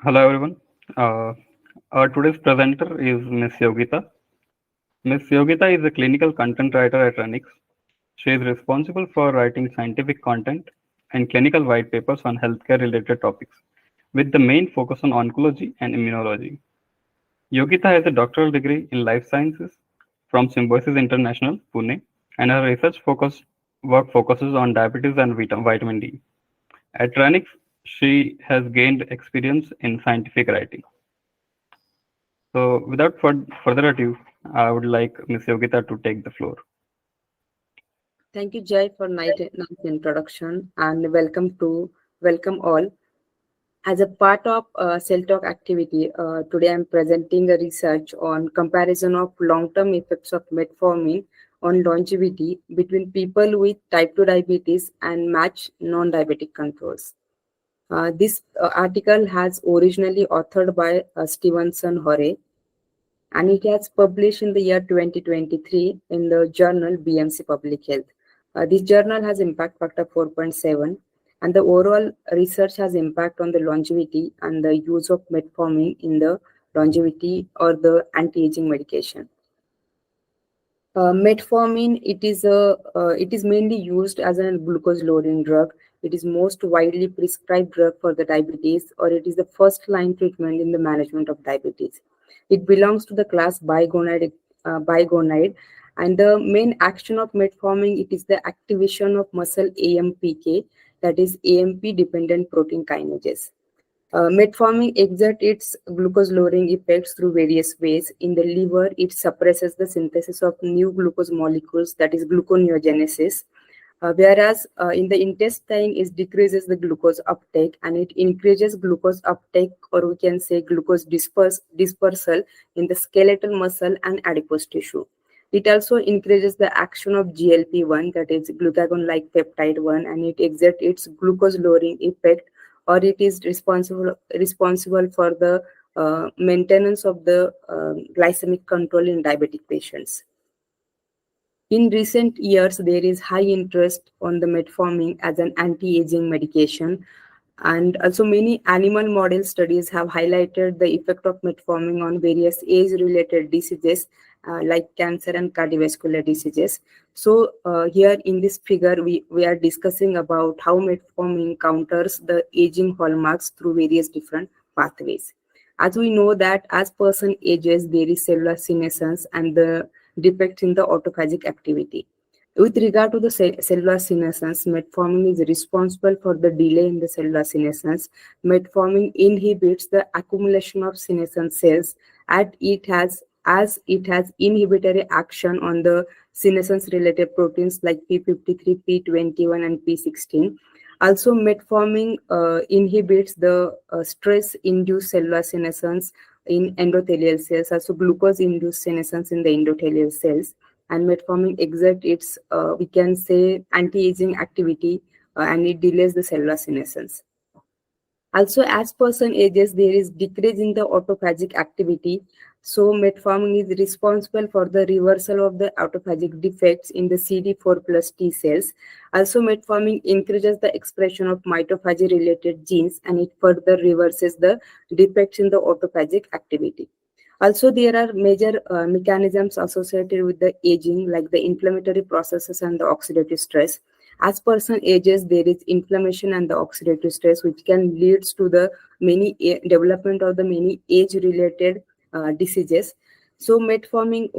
Hello everyone. Uh, our today's presenter is Miss Yogita. Miss Yogita is a clinical content writer at Renix. She is responsible for writing scientific content and clinical white papers on healthcare related topics, with the main focus on oncology and immunology. Yogita has a doctoral degree in life sciences from Symbiosis International, Pune, and her research work focuses on diabetes and vitamin D. At Renix, she has gained experience in scientific writing. So, without further ado, I would like Ms. Yogita to take the floor. Thank you, Jay, for nice introduction and welcome all. As a part of CellTalk activity, today I'm presenting a research on comparison of long-term effects of metformin on longevity between people with type 2 diabetes and matched non-diabetic controls. This article has originally authored by Stevenson Hore, and it has published in the year 2023 in the journal BMC Public Health. This journal has impact factor 4.7, and the overall research has impact on the longevity and the use of metformin in the longevity or the anti-aging medication. Metformin, it is mainly used as a glucose lowering drug. It is most widely prescribed drug for the diabetes, or it is the first line treatment in the management of diabetes. It belongs to the class bigonide, and the main action of metformin, it is the activation of muscle AMPK, that is AMP dependent protein kinases. Metformin exerts its glucose lowering effects through various ways. In the liver, it suppresses the synthesis of new glucose molecules, that is gluconeogenesis. Whereas in the intestine, it decreases the glucose uptake and it increases glucose uptake, or we can say glucose dispersal in the skeletal muscle and adipose tissue. It also increases the action of GLP-1, that is glucagon-like peptide 1, and it exerts its glucose lowering effect, or it is responsible for the maintenance of the glycemic control in diabetic patients. In recent years, there is high interest on the metformin as an anti-aging medication, and also many animal model studies have highlighted the effect of metformin on various age-related diseases like cancer and cardiovascular diseases. So here in this figure, we are discussing about how metformin counters the aging hallmarks through various different pathways. As we know that as person ages, there is cellular senescence and the defect in the autophagic activity. With regard to the cellular senescence, metformin is responsible for the delay in the cellular senescence. Metformin inhibits the accumulation of senescent cells as it has inhibitory action on the senescence-related proteins like P53, P21, and P16. Also, metformin inhibits the stress-induced cellular senescence in endothelial cells, also glucose-induced senescence in the endothelial cells. And metformin exerts its, we can say, anti-aging activity, and it delays the cellular senescence. Also, as person ages, there is decrease in the autophagic activity. So, metformin is responsible for the reversal of the autophagic defects in the CD4 plus T cells. Also, metformin increases the expression of mitophagy-related genes, and it further reverses the defects in the autophagic activity. Also, there are major mechanisms associated with the aging, like the inflammatory processes and the oxidative stress. As person ages, there is inflammation and the oxidative stress, which can lead to the development of the many age-related diseases. So, how metformin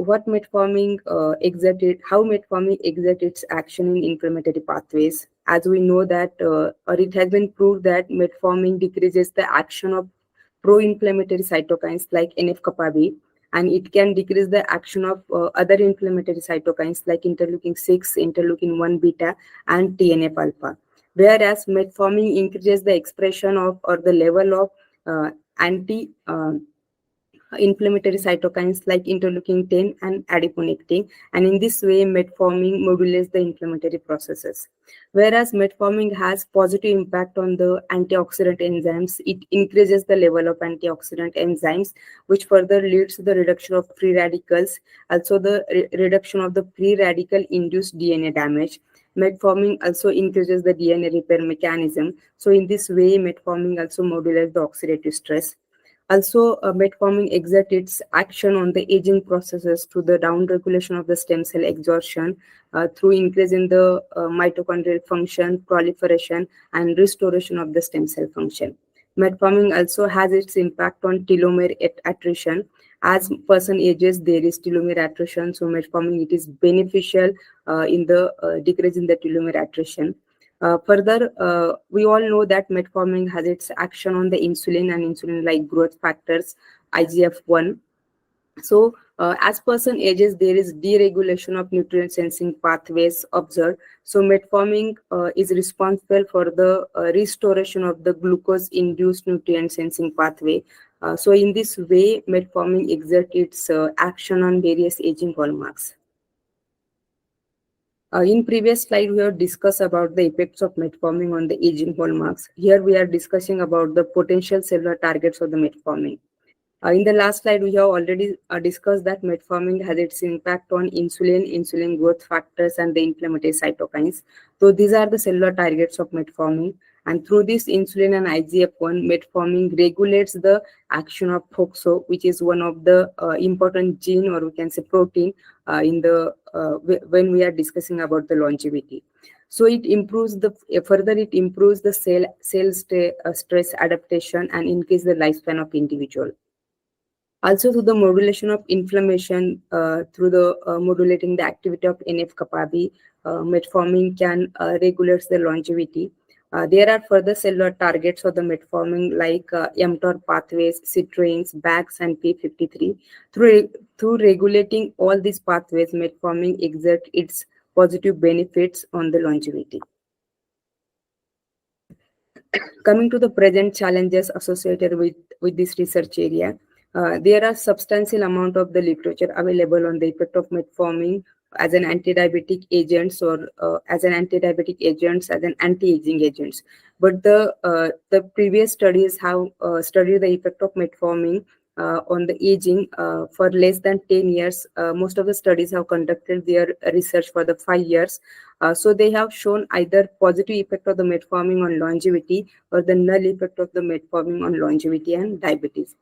exerts its action in inflammatory pathways. As we know that, or it has been proved that metformin decreases the action of pro-inflammatory cytokines like NF-kappa B, and it can decrease the action of other inflammatory cytokines like interleukin 6, interleukin 1 beta, and TNF alpha. Whereas metformin increases the expression of or the level of inflammatory cytokines like interleukin 10 and adiponectin, and in this way metformin modulates the inflammatory processes. Whereas metformin has positive impact on the antioxidant enzymes, it increases the level of antioxidant enzymes, which further leads to the reduction of free radicals, also the reduction of the free radical induced DNA damage. Metformin also increases the DNA repair mechanism. So in this way, metformin also modulates the oxidative stress. Also, metformin exerts its action on the aging processes through the downregulation of the stem cell exhaustion, through increase in the mitochondrial function, proliferation, and restoration of the stem cell function. Metformin also has its impact on telomere attrition. As person ages, there is telomere attrition, so metformin it is beneficial in the decrease in the telomere attrition. Further, we all know that metformin has its action on the insulin and insulin-like growth factors, IGF-1. So, as person ages, there is deregulation of nutrient sensing pathways observed. So, metformin is responsible for the restoration of the glucose-induced nutrient sensing pathway. So, in this way, metformin exerts its action on various aging hallmarks. In previous slide, we have discussed about the effects of metformin on the aging hallmarks. Here we are discussing about the potential cellular targets of the metformin. In the last slide, we have already discussed that metformin has its impact on insulin, insulin growth factors, and the inflammatory cytokines. So these are the cellular targets of metformin. And through this insulin and IGF-1, metformin regulates the action of FOXO, which is one of the important gene, or we can say protein, when we are discussing about the longevity. So it improves the cell stress adaptation and increase the lifespan of individual. Also, through the modulation of inflammation, through the modulating the activity of NF-kappa B, metformin can regulate the longevity. There are further cellular targets of the metformin like mTOR pathways, citrulls, BAX, and P53. Through regulating all these pathways, metformin exerts its positive benefits on the longevity. Coming to the present challenges associated with this research area, there are substantial amount of the literature available on the effect of metformin as an anti-diabetic agents or as an anti-aging agents. But the previous studies have studied the effect of metformin on the aging for less than 10 years. Most of the studies have conducted their research for the 5 years. So they have shown either positive effect of the metformin on longevity or the null effect of the metformin on longevity and diabetes.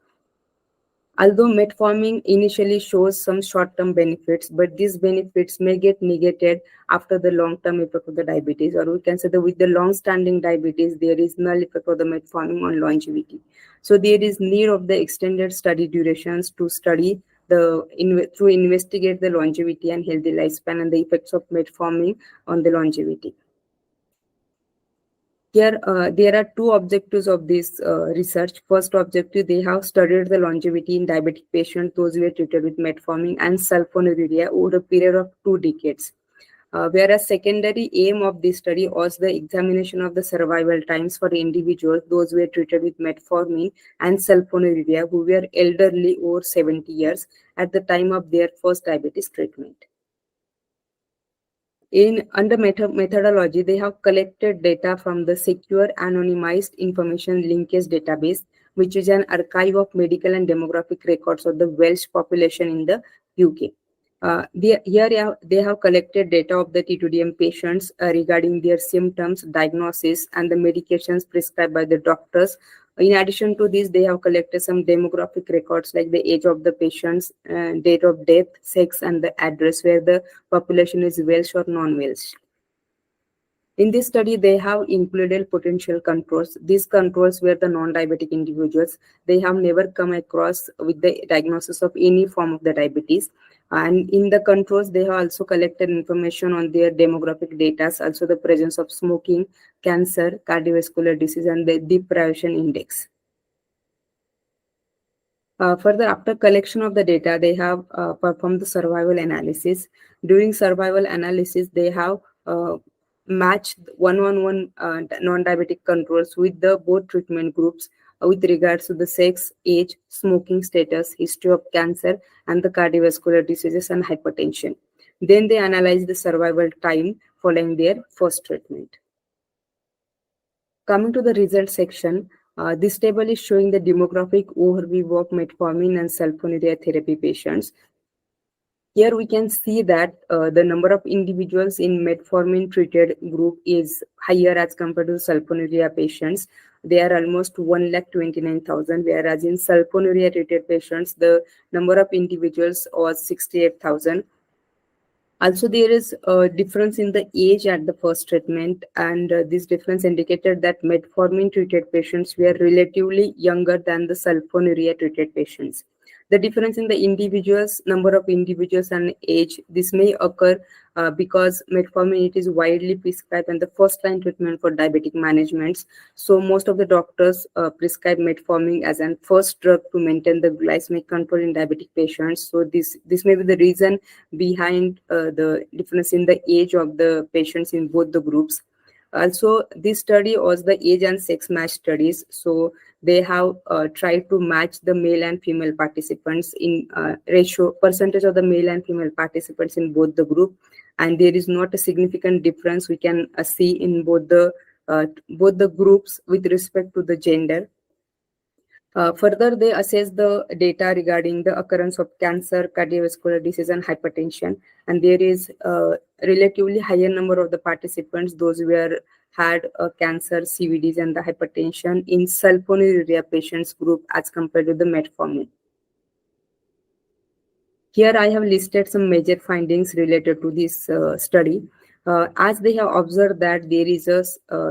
Although metformin initially shows some short-term benefits, but these benefits may get negated after the long-term effect of the diabetes, or we can say that with the long-standing diabetes, there is null effect of the metformin on longevity. So there is need of the extended study durations to study to investigate the longevity and healthy lifespan and the effects of metformin on the longevity. Here, there are two objectives of this research. First objective, they have studied the longevity in diabetic patients, those who were treated with metformin and sulfonylurea over a period of 2 decades. Whereas secondary aim of this study was the examination of the survival times for individuals, those who were treated with metformin and sulfonylurea, who were elderly over 70 years at the time of their first diabetes treatment. Under methodology, they have collected data from the secure anonymized information linkage database, which is an archive of medical and demographic records of the Welsh population in the UK. Here they have collected data of the T2DM patients regarding their symptoms, diagnosis, and the medications prescribed by the doctors. In addition to this, they have collected some demographic records like the age of the patients, date of death, sex, and the address where the population is Welsh or non-Welsh. In this study, they have included potential controls. These controls were the non-diabetic individuals. They have never come across with the diagnosis of any form of the diabetes. And in the controls, they have also collected information on their demographic data, also the presence of smoking, cancer, cardiovascular disease, and the deprivation index. Further, after collection of the data, they have performed the survival analysis. During survival analysis, they have matched one-on-one non-diabetic controls with the both treatment groups with regards to the sex, age, smoking status, history of cancer, and the cardiovascular diseases and hypertension. Then they analyze the survival time following their first treatment. Coming to the result section, this table is showing the demographic overview of metformin and sulfonylurea therapy patients. Here we can see that the number of individuals in metformin treated group is higher as compared to sulfonylurea patients. They are almost 1,29,000, whereas in sulfonylurea treated patients, the number of individuals was 68,000. Also, there is a difference in the age at the first treatment, and this difference indicated that metformin treated patients were relatively younger than the sulfonylurea treated patients. The difference in the individuals, number of individuals and age, this may occur because metformin it is widely prescribed and the first line treatment for diabetic management. So most of the doctors prescribe metformin as an first drug to maintain the glycemic control in diabetic patients. So this may be the reason behind the difference in the age of the patients in both the groups. Also, this study was the age and sex match studies. So they have tried to match the male and female participants in ratio percentage of the male and female participants in both the group, and there is not a significant difference we can see in both the groups with respect to the gender. Further, they assess the data regarding the occurrence of cancer, cardiovascular disease, and hypertension. And there is a relatively higher number of the participants, those who had cancer, CVDs, and the hypertension in sulfonylurea patients group as compared to the metformin. Here I have listed some major findings related to this study. As they have observed that there is a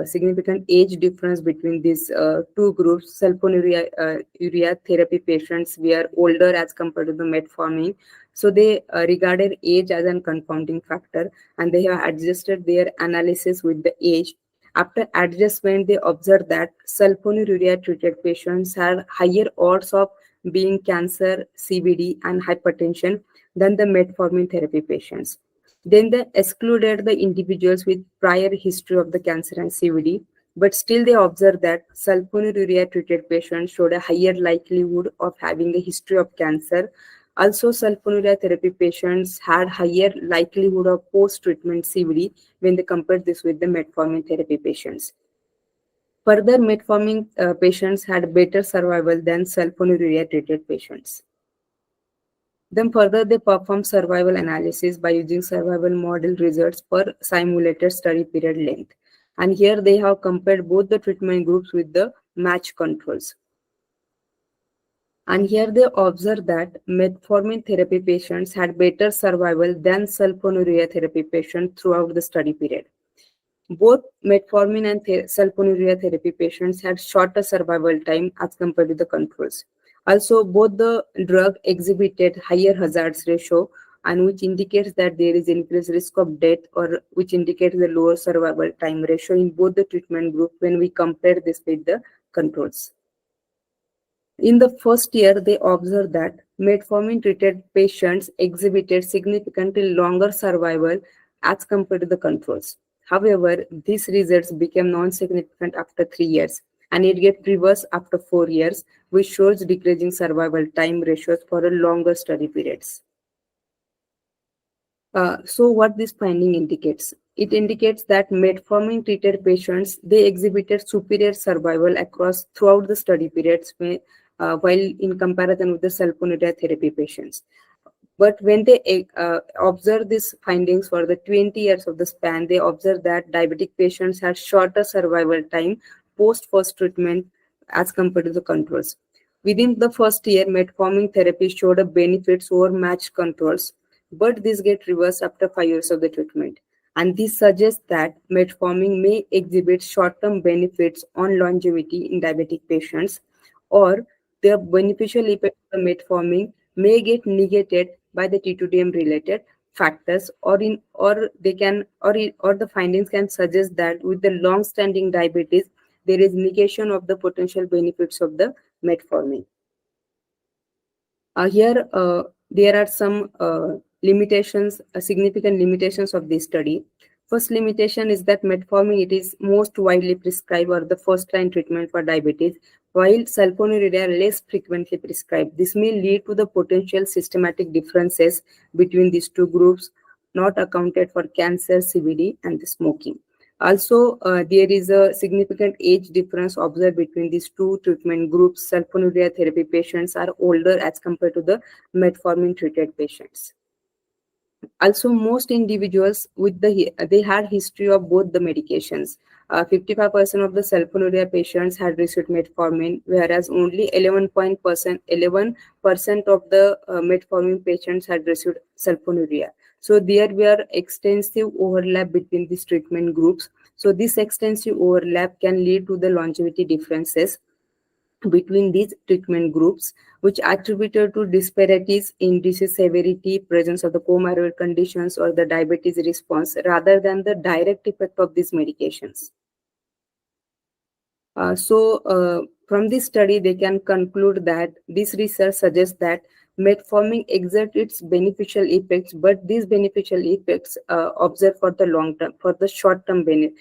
significant age difference between these two groups. Sulfonylurea therapy patients were older as compared to the metformin. So they regarded age as a confounding factor, and they have adjusted their analysis with the age. After adjustment, they observed that sulfonylurea treated patients had higher odds of being cancer, CVD, and hypertension than the metformin therapy patients. Then they excluded the individuals with prior history of the cancer and CVD, but still they observed that sulfonylurea treated patients showed a higher likelihood of having a history of cancer. Also, sulfonylurea therapy patients had higher likelihood of post-treatment CVD when they compared this with the metformin therapy patients. Further, metformin patients had better survival than sulfonylurea treated patients. Then further, they performed survival analysis by using survival model results per simulated study period length. And here they have compared both the treatment groups with the match controls. And here they observed that metformin therapy patients had better survival than sulfonylurea therapy patients throughout the study period. Both metformin and sulfonylurea therapy patients had shorter survival time as compared to the controls. Also, both the drug exhibited higher hazards ratio, and which indicates that there is increased risk of death, or which indicates the lower survival time ratio in both the treatment group when we compare this with the controls. In the first year, they observed that metformin-treated patients exhibited significantly longer survival as compared to the controls. However, these results became non-significant after 3 years, and it gets reversed after 4 years, which shows decreasing survival time ratios for a longer study periods. So what this finding indicates? It indicates that metformin treated patients, they exhibited superior survival across throughout the study periods while in comparison with the sulfonylurea therapy patients. But when they observe these findings for the 20 years of the span, they observe that diabetic patients had shorter survival time post-first treatment as compared to the controls. Within the first year, metformin therapy showed a benefits over matched controls, but this get reversed after 5 years of the treatment. And this suggests that metformin may exhibit short-term benefits on longevity in diabetic patients, or the beneficial effect of the metformin may get negated by the T2DM related factors, or the findings can suggest that with the long-standing diabetes, there is negation of the potential benefits of the metformin. Here, there are some limitations, significant limitations of this study. First limitation is that metformin, it is most widely prescribed or the first line treatment for diabetes while sulfonylurea less frequently prescribed. This may lead to the potential systematic differences between these two groups, not accounted for cancer, CVD, and the smoking. Also, there is a significant age difference observed between these two treatment groups. Sulfonylurea therapy patients are older as compared to the metformin treated patients. Also, most individuals with they had history of both the medications. 55% of the sulfonylurea patients had received metformin, whereas only 11% of the metformin patients had received sulfonylurea. So there were extensive overlap between these treatment groups. So this extensive overlap can lead to the longevity differences between these treatment groups, which attributed to disparities in disease severity, presence of the comorbid conditions, or the diabetes response, rather than the direct effect of these medications. From this study, they can conclude that this research suggests that metformin exerts its beneficial effects, but these beneficial effects observed for the long term, for the short term benefit,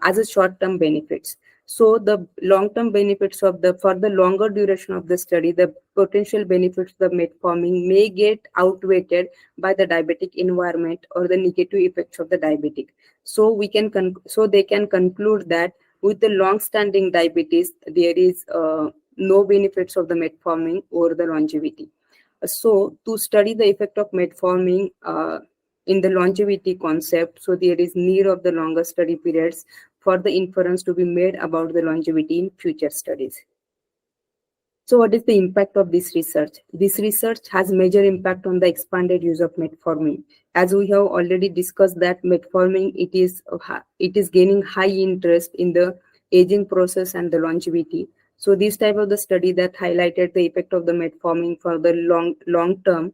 as a short term benefits. So the long term benefits of for the longer duration of the study, the potential benefits of the metformin may get outweighed by the diabetic environment or the negative effects of the diabetic. So they can conclude that with the long-standing diabetes, there is no benefits of the metformin over the longevity. So to study the effect of metformin in the longevity concept, so there is need of the longer study periods for the inference to be made about the longevity in future studies. So what is the impact of this research? This research has major impact on the expanded use of metformin. As we have already discussed that metformin, it is gaining high interest in the aging process and the longevity. So this type of the study that highlighted the effect of the metformin for the long term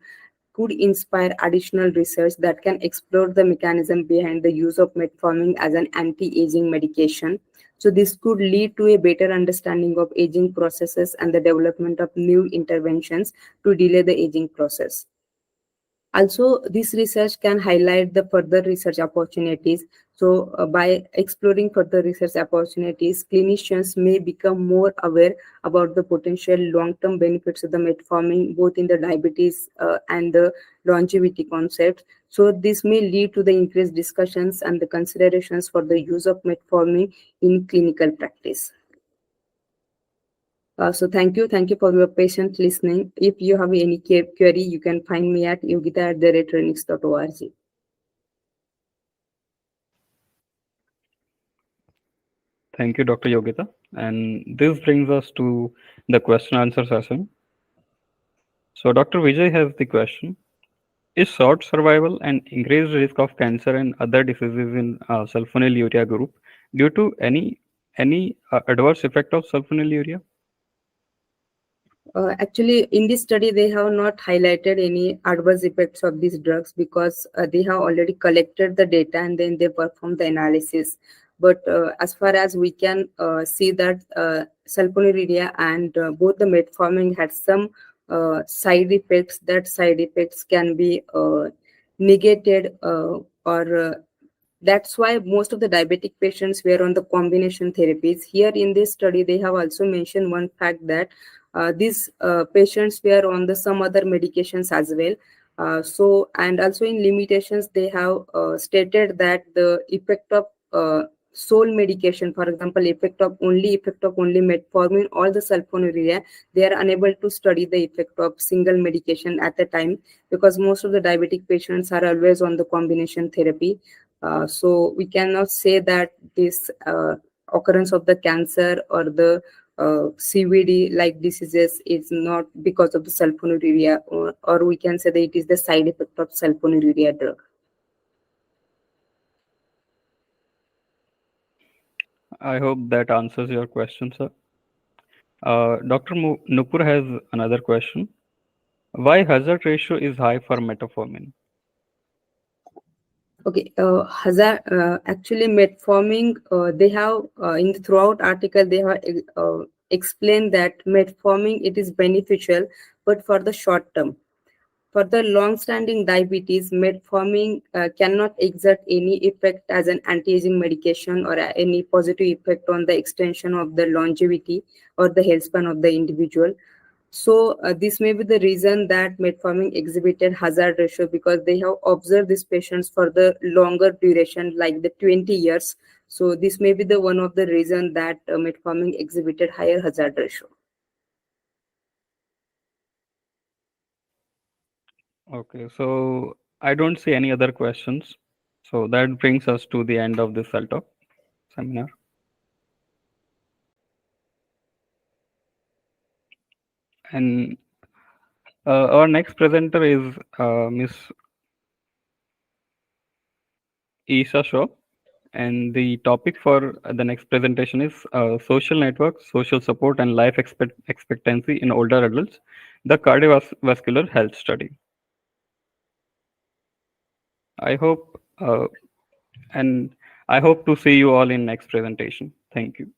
could inspire additional research that can explore the mechanism behind the use of metformin as an anti-aging medication. So this could lead to a better understanding of aging processes and the development of new interventions to delay the aging process. Also, this research can highlight the further research opportunities. So by exploring further research opportunities, clinicians may become more aware about the potential long-term benefits of the metformin, both in the diabetes and the longevity concept. So this may lead to the increased discussions and the considerations for the use of metformin in clinical practice. So thank you for your patient listening. If you have any query, you can find me at yogita@renix.org. Thank you, Dr. Yogita. And this brings us to the question answer session. So Dr. Vijay has the question. Is short survival and increased risk of cancer and other diseases in sulfonylurea group due to any adverse effect of sulfonylurea? Actually, in this study, they have not highlighted any adverse effects of these drugs because they have already collected the data and then they perform the analysis. But as far as we can see that sulfonylurea and both the metformin had some side effects. That side effects can be negated or that's why most of the diabetic patients were on the combination therapies. Here in this study, they have also mentioned one fact that these patients were on the some other medications as well. And also in limitations, they have stated that the effect of sole medication, for example, effect of only metformin or the sulfonylurea, they are unable to study the effect of single medication at a time because most of the diabetic patients are always on the combination therapy. So we cannot say that this occurrence of the cancer or the CVD like diseases is not because of the sulfonylurea, or we can say that it is the side effect of sulfonylurea drug. I hope that answers your question, sir. Dr. Nupur has another question. Why hazard ratio is high for metformin? Okay, actually metformin, they have in the throughout article they have explained that metformin it is beneficial, but for the short term. For the long-standing diabetes, metformin cannot exert any effect as an anti-aging medication or any positive effect on the extension of the longevity or the health span of the individual. So this may be the reason that metformin exhibited hazard ratio, because they have observed these patients for the longer duration, like the 20 years. So this may be the one of the reason that metformin exhibited higher hazard ratio. Okay, so I don't see any other questions. So that brings us to the end of this CellTalk seminar. And our next presenter is Miss Isha Shaw. And the topic for the next presentation is social networks, social support, and life expectancy in older adults, the cardiovascular health study. I hope and I hope to see you all in next presentation. Thank you.